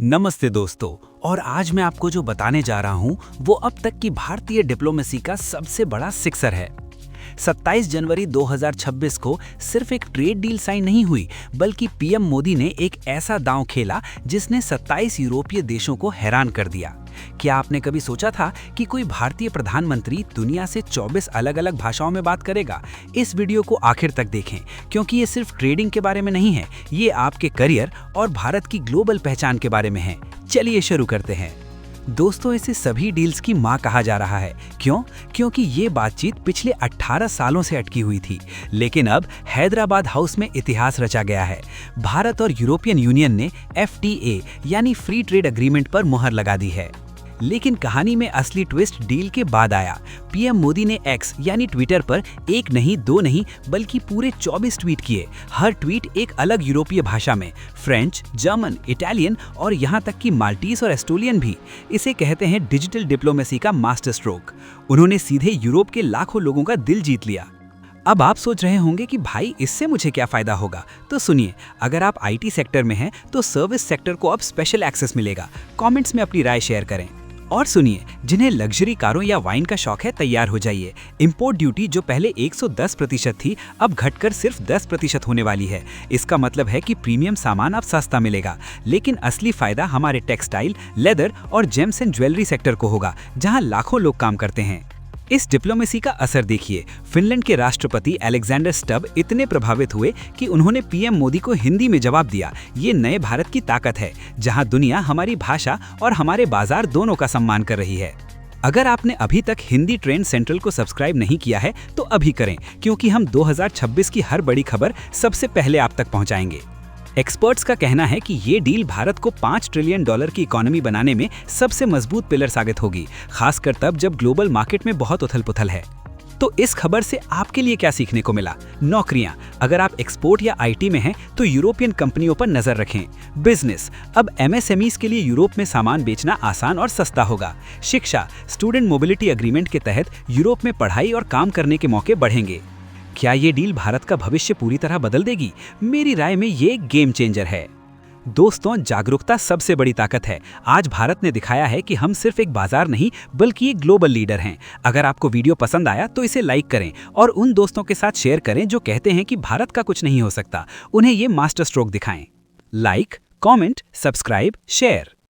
नमस्ते दोस्तों। और आज मैं आपको जो बताने जा रहा हूं वो अब तक की भारतीय डिप्लोमेसी का सबसे बड़ा सिक्सर है। 27 जनवरी 2026 को सिर्फ एक ट्रेड डील साइन नहीं हुई, बल्कि पीएम मोदी ने एक ऐसा दांव खेला जिसने 27 यूरोपीय देशों को हैरान कर दिया। क्या आपने कभी सोचा था कि कोई भारतीय प्रधानमंत्री दुनिया से 24 अलग-अलग भाषाओं में बात करेगा? इस वीडियो को आखिर तक देखें, क्योंकि ये सिर्फ ट्रेडिंग के बारे में नहीं है, ये आपके करियर और भारत की ग्लोबल पहचान के बारे में है। चलिए शुरू करते हैं। दोस्तों, इसे सभी डील्स की मां कहा जा रहा है। क्यों? क्योंकि ये बातचीत पिछले 18 सालों से अटकी हुई थी, लेकिन अब हैदराबाद हाउस में इतिहास रचा गया है। भारत और यूरोपियन यूनियन ने FTA यानी फ्री ट्रेड एग्रीमेंट पर मुहर लगा दी है। लेकिन कहानी में असली ट्विस्ट डील के बाद आया। पीएम मोदी ने एक्स यानी ट्विटर पर एक नहीं, दो नहीं, बल्कि पूरे 24 ट्वीट किए। हर ट्वीट एक अलग यूरोपीय भाषा में, फ्रेंच, जर्मन, इटालियन और यहाँ तक कि माल्टीज और एस्टोनियन भी। इसे कहते हैं डिजिटल डिप्लोमेसी का मास्टर स्ट्रोक। उन्होंने सीधे यूरोप के लाखों लोगों का दिल जीत लिया। अब आप सोच रहे होंगे कि भाई इससे मुझे क्या फायदा होगा? तो सुनिए, अगर आप IT सेक्टर में हैं तो सर्विस सेक्टर को अब स्पेशल एक्सेस मिलेगा। कमेंट्स में अपनी राय शेयर करें। और सुनिए, जिन्हें लग्जरी कारों या वाइन का शौक है, तैयार हो जाइए। इंपोर्ट ड्यूटी जो पहले 110% थी, अब घटकर सिर्फ 10% होने वाली है। इसका मतलब है कि प्रीमियम सामान अब सस्ता मिलेगा। लेकिन असली फायदा हमारे टेक्सटाइल, लेदर और जेम्स एंड ज्वेलरी सेक्टर को होगा, जहां लाखों लोग काम करते हैं। इस डिप्लोमेसी का असर देखिए। फिनलैंड के राष्ट्रपति अलेक्जेंडर स्टब इतने प्रभावित हुए कि उन्होंने पीएम मोदी को हिंदी में जवाब दिया। ये नए भारत की ताकत है, जहां दुनिया हमारी भाषा और हमारे बाजार दोनों का सम्मान कर रही है। अगर आपने अभी तक हिंदी ट्रेंड सेंट्रल को सब्सक्राइब नहीं किया है तो अभी करें, क्योंकि हम 2026 की हर बड़ी खबर सबसे पहले आप तक पहुंचाएंगे। एक्सपर्ट्स का कहना है कि ये डील भारत को $5 ट्रिलियन की इकोनॉमी बनाने में सबसे मजबूत पिलर साबित होगी, खासकर तब जब ग्लोबल मार्केट में बहुत उथल-पुथल है। तो इस खबर से आपके लिए क्या सीखने को मिला? नौकरियां, अगर आप एक्सपोर्ट या IT में हैं तो यूरोपियन कंपनियों पर नजर रखें। बिजनेस, अब MSMEs के लिए यूरोप में सामान बेचना आसान और सस्ता होगा। शिक्षा, स्टूडेंट मोबिलिटी एग्रीमेंट के तहत यूरोप में पढ़ाई और काम करने के मौके बढ़ेंगे। क्या ये डील भारत का भविष्य पूरी तरह बदल देगी? मेरी राय में ये गेम चेंजर है। दोस्तों, जागरूकता सबसे बड़ी ताकत है। आज भारत ने दिखाया है कि हम सिर्फ एक बाजार नहीं, बल्कि एक ग्लोबल लीडर हैं। अगर आपको वीडियो पसंद आया तो इसे लाइक करें और उन दोस्तों के साथ शेयर करें जो कहते हैं कि भारत का कुछ नहीं हो सकता। उन्हें ये मास्टर स्ट्रोक दिखाएं। Like, comment, subscribe, share.